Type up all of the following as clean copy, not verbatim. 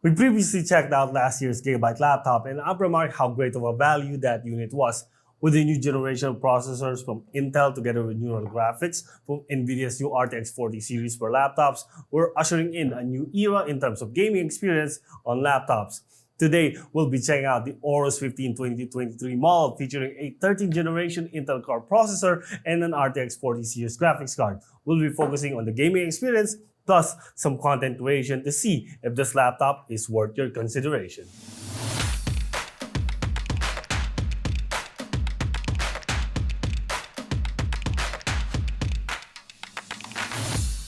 We previously checked out last year's Gigabyte laptop and I remarked how great of a value that unit was. With the new generation of processors from Intel together with neural graphics from NVIDIA's new RTX 40 series for laptops, we're ushering in a new era in terms of gaming experience on laptops. Today, we'll be checking out the AORUS 15 2023 model featuring a 13th generation Intel Core processor and an RTX 40 series graphics card. We'll be focusing on the gaming experience plus some content creation to see if this laptop is worth your consideration.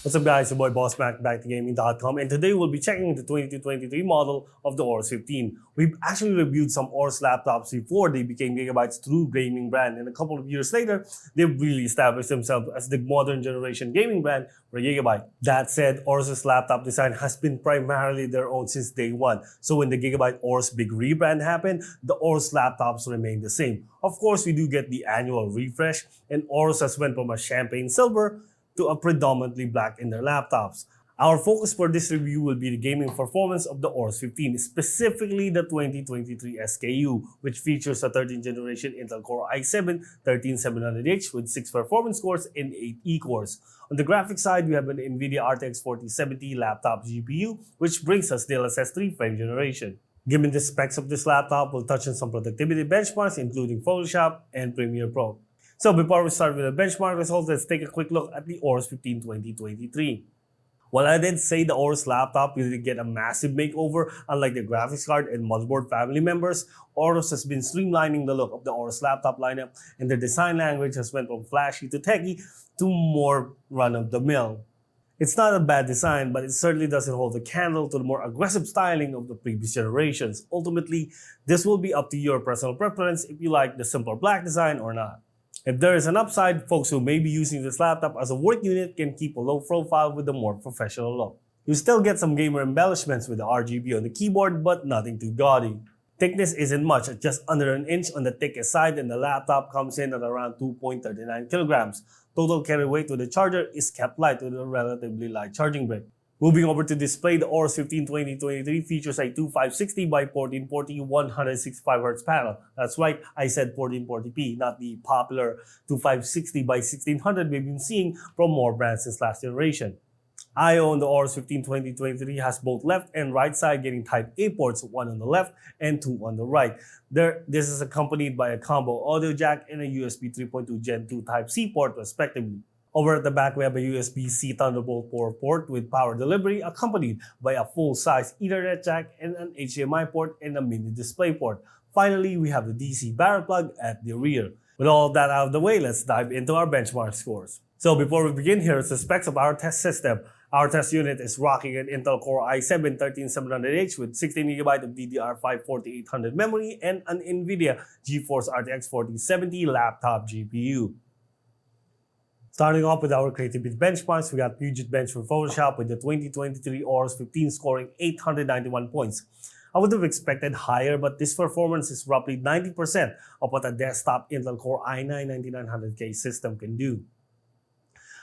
What's up guys, your boy Boss Mac, backtogaming.com, and today we'll be checking the 2023 model of the AORUS 15. We've actually reviewed some AORUS laptops before they became Gigabyte's true gaming brand, and a couple of years later, they've really established themselves as the modern generation gaming brand for Gigabyte. That said, AORUS's laptop design has been primarily their own since day one, so when the Gigabyte AORUS big rebrand happened, the AORUS laptops remained the same. Of course, we do get the annual refresh, and AORUS has went from a champagne silver to a predominantly black in their laptops. Our focus for this review will be the gaming performance of the AORUS 15, specifically the 2023 SKU, which features a 13th generation Intel Core i7-13700H with 6 performance cores and 8 E-cores. On the graphics side, we have an NVIDIA RTX 4070 laptop GPU, which brings us the DLSS 3 frame generation. Given the specs of this laptop, we'll touch on some productivity benchmarks, including Photoshop and Premiere Pro. So before we start with the benchmark results, let's take a quick look at the AORUS 15 2023. While I did say the AORUS laptop will get a massive makeover, unlike the graphics card and motherboard family members, AORUS has been streamlining the look of the AORUS laptop lineup, and their design language has went from flashy to techy to more run-of-the-mill. It's not a bad design, but it certainly doesn't hold a candle to the more aggressive styling of the previous generations. Ultimately, this will be up to your personal preference if you like the simple black design or not. If there is an upside, folks who may be using this laptop as a work unit can keep a low profile with a more professional look. You still get some gamer embellishments with the RGB on the keyboard, but nothing too gaudy. Thickness isn't much, at just under an inch on the thickest side, and the laptop comes in at around 2.39 kilograms. Total carry weight with the charger is kept light with a relatively light charging brick. Moving over to display, the AORUS 15 2023 features a 2560 by 1440 165Hz panel. That's right, I said 1440p, not the popular 2560 by 1600 we've been seeing from more brands since last generation. I/O on the AORUS 15 2023 has both left and right side getting Type A ports, one on the left and two on the right. This is accompanied by a combo audio jack and a USB 3.2 Gen 2 Type C port respectively. Over at the back, we have a USB-C Thunderbolt 4 port with power delivery accompanied by a full-size Ethernet jack and an HDMI port and a mini display port. Finally, we have the DC barrel plug at the rear. With all of that out of the way, let's dive into our benchmark scores. So before we begin, here is the specs of our test system. Our test unit is rocking an Intel Core i7-13700H with 16GB of DDR5 4800 memory and an NVIDIA GeForce RTX 4070 laptop GPU. Starting off with our creativity benchmarks, we got Puget Bench for Photoshop with the 2023 AORUS 15 scoring 891 points. I would have expected higher, but this performance is roughly 90% of what a desktop Intel Core i9-9900K system can do.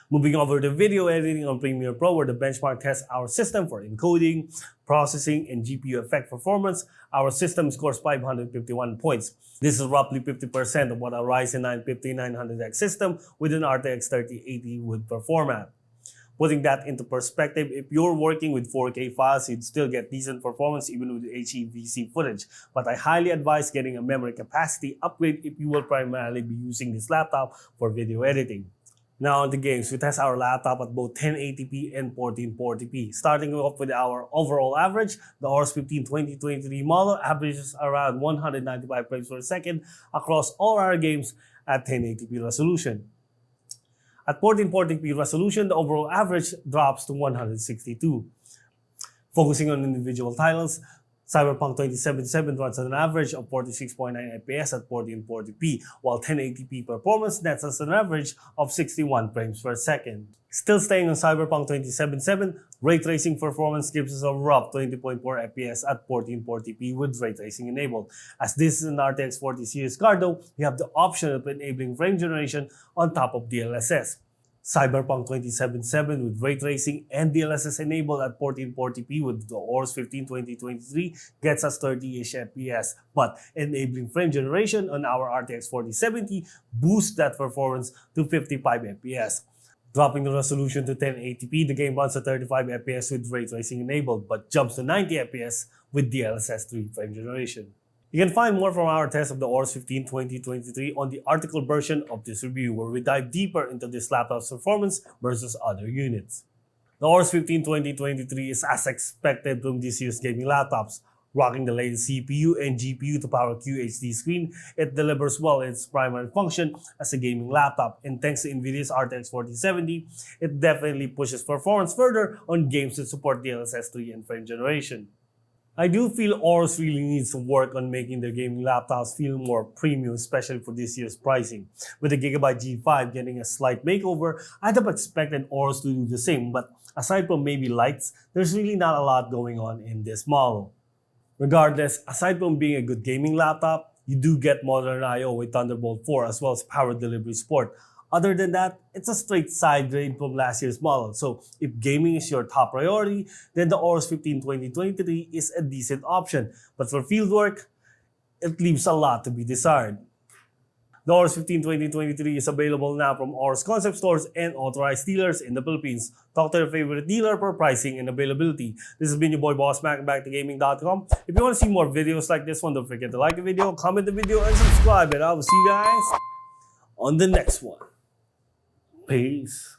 Moving over to video editing on Premiere Pro, where the benchmark tests our system for encoding, processing, and GPU effect performance, our system scores 551 points. This is roughly 50% of what a Ryzen 9 5900X system with an RTX 3080 would perform at. Putting that into perspective, if you're working with 4K files, you'd still get decent performance even with HEVC footage. But I highly advise getting a memory capacity upgrade if you will primarily be using this laptop for video editing. Now on the games, we test our laptop at both 1080p and 1440p. Starting off with our overall average, the AORUS 15 2023 model averages around 195 frames per second across all our games at 1080p resolution. At 1440p resolution, the overall average drops to 162. Focusing on individual titles, Cyberpunk 2077 runs at an average of 46.9 FPS at 1440p, while 1080p performance nets us an average of 61 frames per second. Still staying on Cyberpunk 2077, ray tracing performance gives us a rough 20.4 FPS at 1440p with ray tracing enabled. As this is an RTX 40 series card though, we have the option of enabling frame generation on top of DLSS. Cyberpunk 2077 with ray tracing and DLSS enabled at 1440p with the AORUS 15 2023 gets us 30-ish FPS, but enabling frame generation on our RTX 4070 boosts that performance to 55 FPS. Dropping the resolution to 1080p, the game runs at 35 FPS with ray tracing enabled, but jumps to 90 FPS with DLSS 3 frame generation. You can find more from our test of the AORUS 15 2023 on the article version of this review, where we dive deeper into this laptop's performance versus other units. The AORUS 15 2023 is as expected from this year's gaming laptops. Rocking the latest CPU and GPU to power QHD screen, it delivers well its primary function as a gaming laptop, and thanks to NVIDIA's RTX 4070, it definitely pushes performance further on games that support DLSS 3 and frame generation. I do feel AORUS really needs to work on making their gaming laptops feel more premium, especially for this year's pricing. With the Gigabyte G5 getting a slight makeover, I'd have expected AORUS to do the same, but aside from maybe lights, there's really not a lot going on in this model. Regardless, aside from being a good gaming laptop, you do get modern I/O with Thunderbolt 4 as well as power delivery support. Other than that, it's a straight side grade from last year's model. So if gaming is your top priority, then the AORUS 15 2023 is a decent option. But for fieldwork, it leaves a lot to be desired. The AORUS 15 2023 is available now from AORUS concept stores and authorized dealers in the Philippines. Talk to your favorite dealer for pricing and availability. This has been your boy Boss Mac, backtogaming.com. If you want to see more videos like this one, don't forget to like the video, comment the video, and subscribe. And I will see you guys on the next one. Peace.